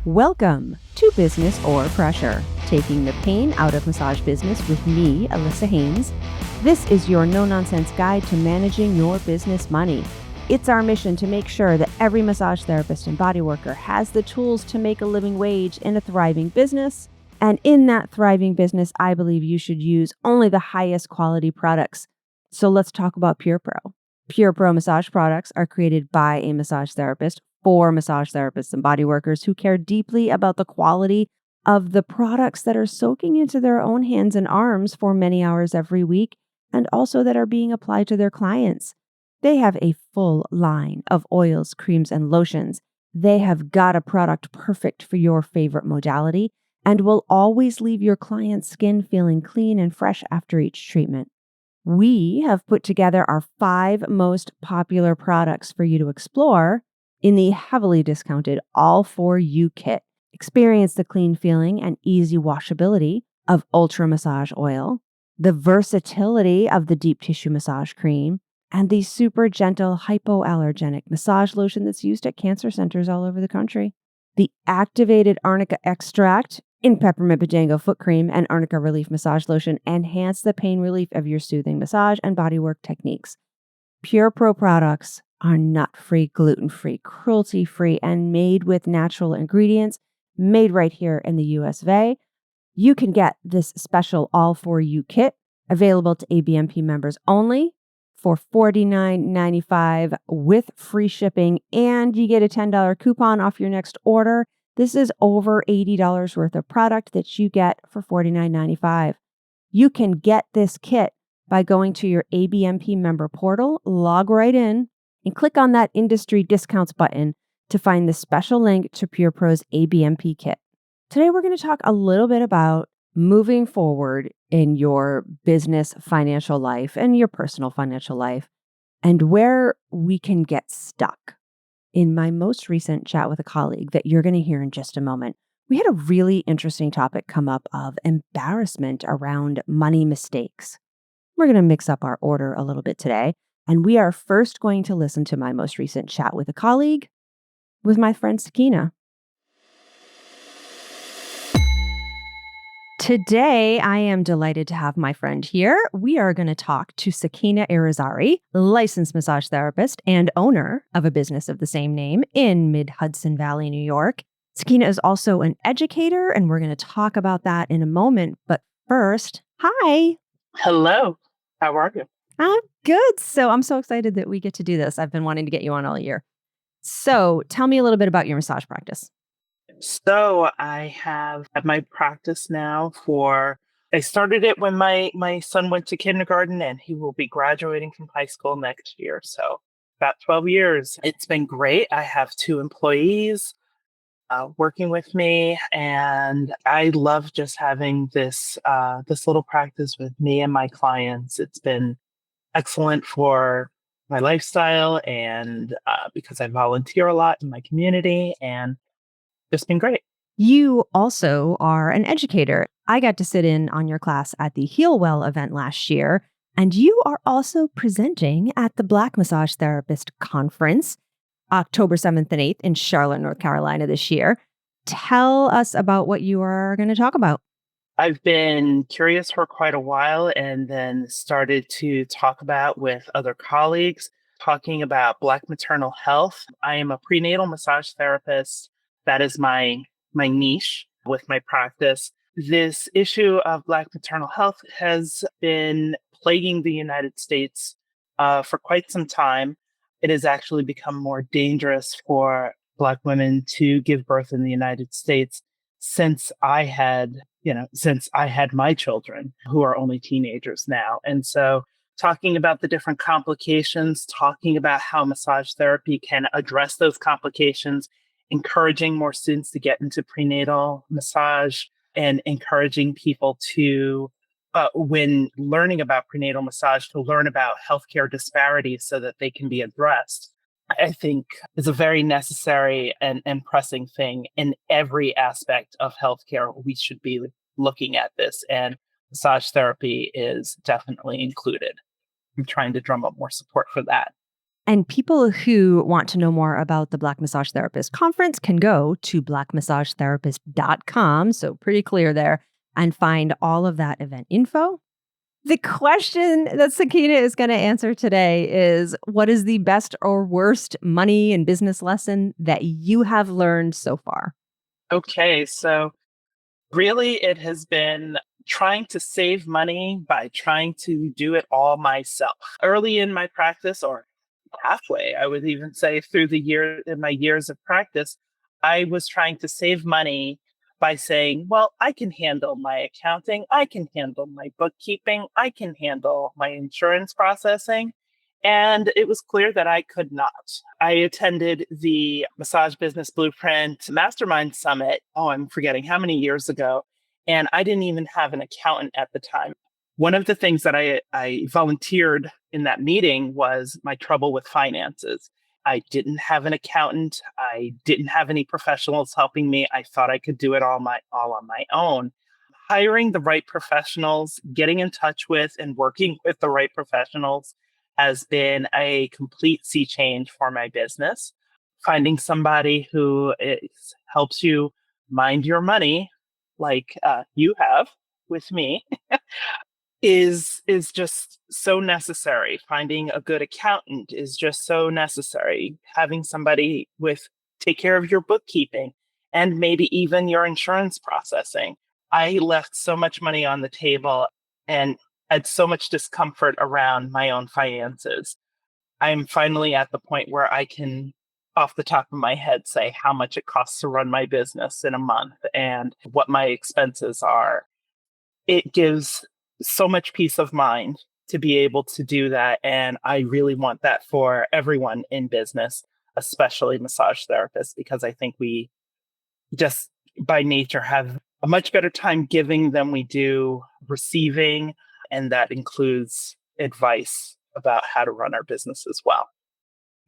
Welcome to Business or Pressure, taking the pain out of massage business with me, Allissa Haines. This is your no-nonsense guide to managing your business money. It's our mission to make sure that every massage therapist and bodyworker has the tools to make a living wage in a thriving business. And in that thriving business, I believe you should use only the highest quality products. So let's talk about PurePro. PurePro massage products are created by a massage therapist for massage therapists and body workers who care deeply about the quality of the products that are soaking into their own hands and arms for many hours every week, and also that are being applied to their clients. They have a full line of oils, creams, and lotions. They have got a product perfect for your favorite modality and will always leave your client's skin feeling clean and fresh after each treatment. We have put together our 5 most popular products for you to explore in the heavily discounted All For You kit. Experience the clean feeling and easy washability of Ultra Massage Oil, the versatility of the Deep Tissue Massage Cream, and the super gentle hypoallergenic massage lotion that's used at cancer centers all over the country. The activated arnica extract in Peppermint Bajango Foot Cream and Arnica Relief Massage Lotion enhance the pain relief of your soothing massage and bodywork techniques. PurePro products are nut-free, gluten-free, cruelty-free, and made with natural ingredients, made right here in the US of A. You can get this special All For You kit, available to ABMP members only, for $49.95 with free shipping, and you get a $10 coupon off your next order. This is over $80 worth of product that you get for $49.95. You can get this kit by going to your ABMP member portal, log right in, and click on that industry discounts button to find the special link to PurePro's ABMP kit. Today, we're going to talk a little bit about moving forward in your business financial life and your personal financial life, and where we can get stuck. In my most recent chat with a colleague that you're going to hear in just a moment, we had a really interesting topic come up of embarrassment around money mistakes. We're going to mix up our order a little bit today, and we are first going to listen to my most recent chat with a colleague with my friend Sakina. Today, I am delighted to have my friend here. We are going to talk to Sakina Irizarry, licensed massage therapist and owner of a business of the same name in Mid-Hudson Valley, New York. Sakina is also an educator, and we're going to talk about that in a moment. But first, hi. Hello. How are you? I'm good. So I'm so excited that we get to do this. I've been wanting to get you on all year. So tell me a little bit about your massage practice. So I have had my practice now I started it when my son went to kindergarten, and he will be graduating from high school next year. So about 12 years. It's been great. I have 2 employees working with me, and I love just having this little practice with me and my clients. It's been excellent for my lifestyle, and because I volunteer a lot in my community, and it's been great. You also are an educator. I got to sit in on your class at the Heal Well event last year, and you are also presenting at the Black Massage Therapist Conference, October 7th and 8th in Charlotte, North Carolina this year. Tell us about what you are going to talk about. I've been curious for quite a while, and then started to talk about with other colleagues, talking about Black maternal health. I am a prenatal massage therapist. That is my niche with my practice. This issue of Black maternal health has been plaguing the United States for quite some time. It has actually become more dangerous for Black women to give birth in the United States since I had my children, who are only teenagers now. And so talking about the different complications, talking about how massage therapy can address those complications, encouraging more students to get into prenatal massage, and encouraging people to, when learning about prenatal massage, to learn about healthcare disparities so that they can be addressed. I think is a very necessary and pressing thing in every aspect of healthcare. We should be looking at this, and massage therapy is definitely included. I'm trying to drum up more support for that. And people who want to know more about the Black Massage Therapist Conference can go to blackmassagetherapist.com. So pretty clear there, and find all of that event info. The question that Sakina is going to answer today is, what is the best or worst money and business lesson that you have learned so far? Okay, so really it has been trying to save money by trying to do it all myself. Early in my practice, or halfway, I would even say through the year in my years of practice, I was trying to save money by saying, well, I can handle my accounting, I can handle my bookkeeping, I can handle my insurance processing. And it was clear that I could not. I attended the Massage Business Blueprint Mastermind Summit. Oh, I'm forgetting how many years ago. And I didn't even have an accountant at the time. One of the things that I volunteered in that meeting was my trouble with finances. I didn't have an accountant. I didn't have any professionals helping me. I thought I could do it all on my own. Hiring the right professionals, getting in touch with and working with the right professionals has been a complete sea change for my business. Finding somebody who helps you mind your money, like you have with me, is just so necessary. Finding a good accountant is just so necessary. Having somebody with take care of your bookkeeping and maybe even your insurance processing. I left so much money on the table and had so much discomfort around my own finances. I'm finally at the point where I can, off the top of my head, say how much it costs to run my business in a month and what my expenses are. It gives so much peace of mind to be able to do that. And I really want that for everyone in business, especially massage therapists, because I think we just by nature have a much better time giving than we do receiving. And that includes advice about how to run our business as well.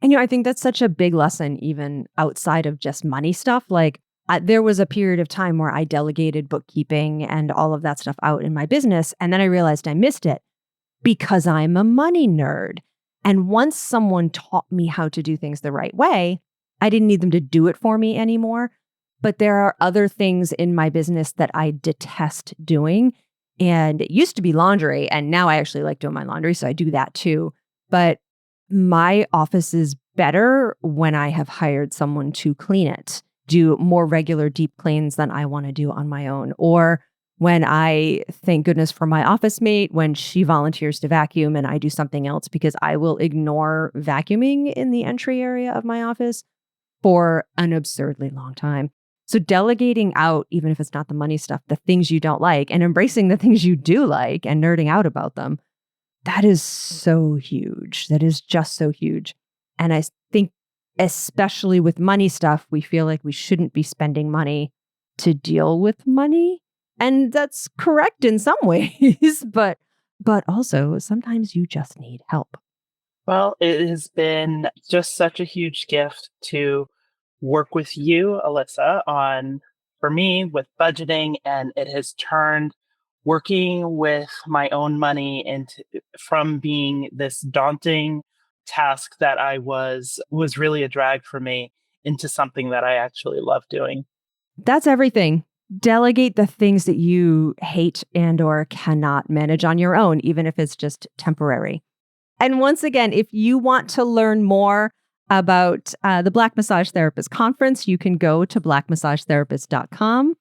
And, I think that's such a big lesson, even outside of just money stuff. Like, there was a period of time where I delegated bookkeeping and all of that stuff out in my business. And then I realized I missed it because I'm a money nerd. And once someone taught me how to do things the right way, I didn't need them to do it for me anymore. But there are other things in my business that I detest doing. And it used to be laundry. And now I actually like doing my laundry. So I do that too. But my office is better when I have hired someone to clean it, do more regular deep cleans than I want to do on my own. Or when I, thank goodness for my office mate, when she volunteers to vacuum and I do something else, because I will ignore vacuuming in the entry area of my office for an absurdly long time. So delegating out, even if it's not the money stuff, the things you don't like, and embracing the things you do like and nerding out about them, that is so huge. That is just so huge. And I think, especially with money stuff, we feel like we shouldn't be spending money to deal with money. And that's correct in some ways, but also sometimes you just need help. Well, it has been just such a huge gift to work with you, Alyssa, on for me with budgeting, and it has turned working with my own money into from being this daunting task that I was really a drag for me into something that I actually love doing. That's everything. Delegate the things that you hate and or cannot manage on your own, even if it's just temporary. And once again, if you want to learn more about the Black Massage Therapist Conference, you can go to blackmassagetherapist.com.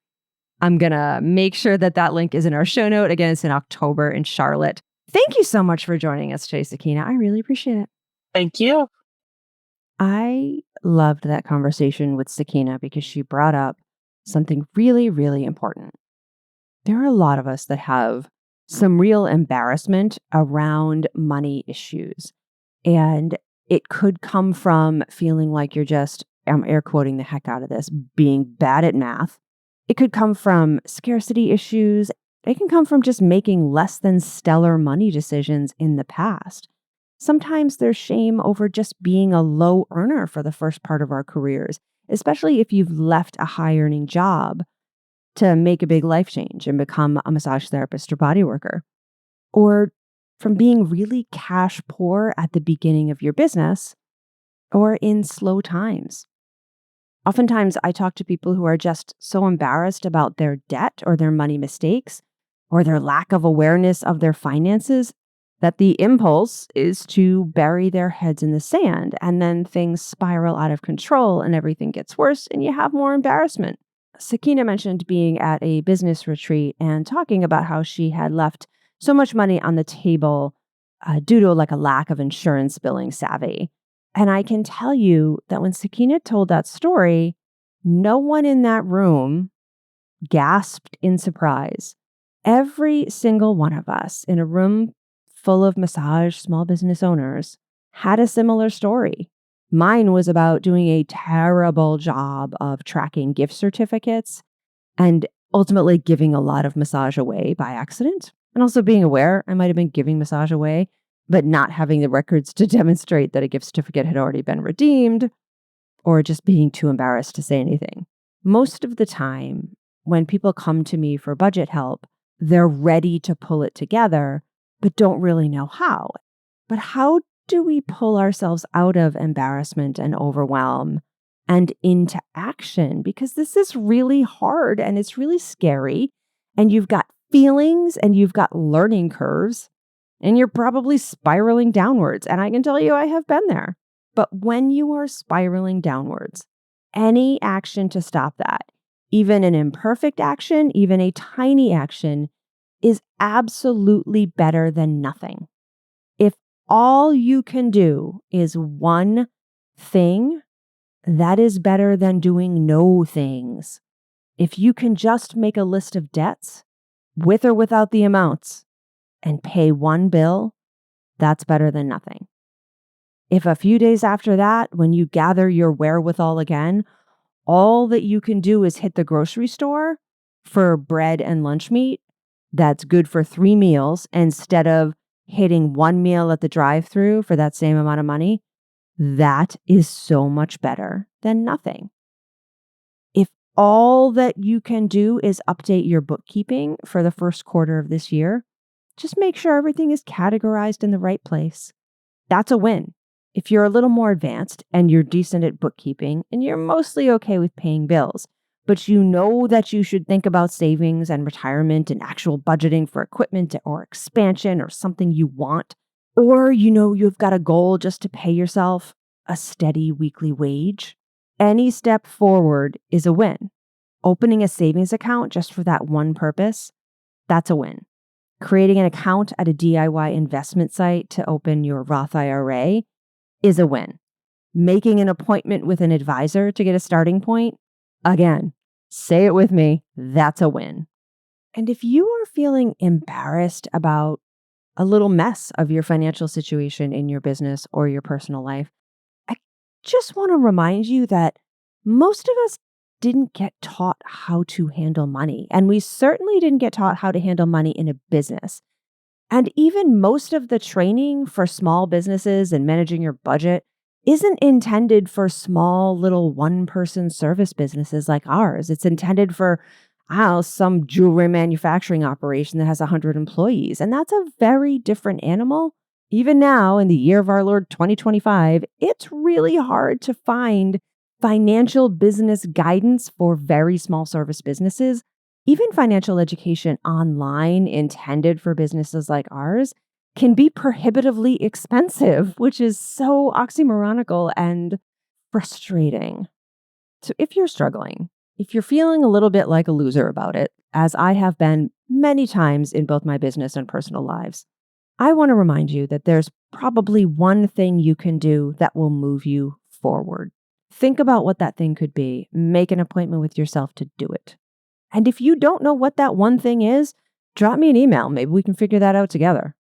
I'm going to make sure that that link is in our show note. Again, it's in October in Charlotte. Thank you so much for joining us today, Sakina. I really appreciate it. Thank you. I loved that conversation with Sakina because she brought up something really, really important. There are a lot of us that have some real embarrassment around money issues. And it could come from feeling like you're just, I'm air quoting the heck out of this, being bad at math. It could come from scarcity issues. It can come from just making less than stellar money decisions in the past. Sometimes there's shame over just being a low earner for the first part of our careers, especially if you've left a high earning job to make a big life change and become a massage therapist or body worker. Or from being really cash poor at the beginning of your business or in slow times. Oftentimes, I talk to people who are just so embarrassed about their debt or their money mistakes or their lack of awareness of their finances that the impulse is to bury their heads in the sand, and then things spiral out of control and everything gets worse and you have more embarrassment. Sakina mentioned being at a business retreat and talking about how she had left so much money on the table due to like a lack of insurance billing savvy. And I can tell you that when Sakina told that story, no one in that room gasped in surprise. Every single one of us in a room full of massage small business owners had a similar story. Mine was about doing a terrible job of tracking gift certificates and ultimately giving a lot of massage away by accident. And also being aware I might have been giving massage away, but not having the records to demonstrate that a gift certificate had already been redeemed, or just being too embarrassed to say anything. Most of the time, when people come to me for budget help, they're ready to pull it together, but don't really know how. But how do we pull ourselves out of embarrassment and overwhelm and into action? Because this is really hard and it's really scary. And you've got feelings and you've got learning curves and you're probably spiraling downwards. And I can tell you, I have been there. But when you are spiraling downwards, any action to stop that, even an imperfect action, even a tiny action, is absolutely better than nothing. If all you can do is one thing, that is better than doing no things. If you can just make a list of debts, with or without the amounts, and pay one bill, that's better than nothing. If a few days after that, when you gather your wherewithal again, all that you can do is hit the grocery store for bread and lunch meat, that's good for 3 meals instead of hitting one meal at the drive-thru for that same amount of money, that is so much better than nothing. If all that you can do is update your bookkeeping for the first quarter of this year, just make sure everything is categorized in the right place. That's a win. If you're a little more advanced and you're decent at bookkeeping and you're mostly okay with paying bills, but you know that you should think about savings and retirement and actual budgeting for equipment or expansion or something you want, or you know you've got a goal just to pay yourself a steady weekly wage, any step forward is a win. Opening a savings account just for that one purpose, that's a win. Creating an account at a DIY investment site to open your Roth IRA is a win. Making an appointment with an advisor to get a starting point, again, say it with me, that's a win. And if you are feeling embarrassed about a little mess of your financial situation in your business or your personal life, I just want to remind you that most of us didn't get taught how to handle money, and we certainly didn't get taught how to handle money in a business. And even most of the training for small businesses and managing your budget isn't intended for small little one-person service businesses like ours. It's intended for, some jewelry manufacturing operation that has 100 employees. And that's a very different animal. Even now, in the year of our Lord 2025, it's really hard to find financial business guidance for very small service businesses. Even financial education online intended for businesses like ours can be prohibitively expensive, which is so oxymoronical and frustrating. So if you're struggling, if you're feeling a little bit like a loser about it, as I have been many times in both my business and personal lives, I want to remind you that there's probably one thing you can do that will move you forward. Think about what that thing could be. Make an appointment with yourself to do it. And if you don't know what that one thing is, drop me an email. Maybe we can figure that out together.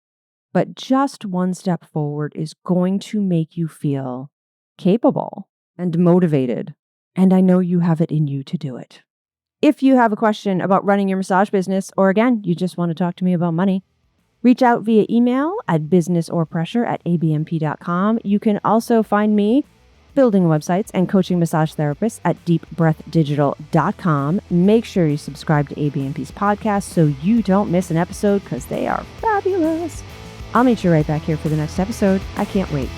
But just one step forward is going to make you feel capable and motivated. And I know you have it in you to do it. If you have a question about running your massage business, or again, you just want to talk to me about money, Reach out via email at businessorpressure@abmp.com. You can also find me building websites and coaching massage therapists at deepbreathdigital.com. Make sure you subscribe to ABMP's podcast so you don't miss an episode because they are fabulous. I'll meet you right back here for the next episode. I can't wait.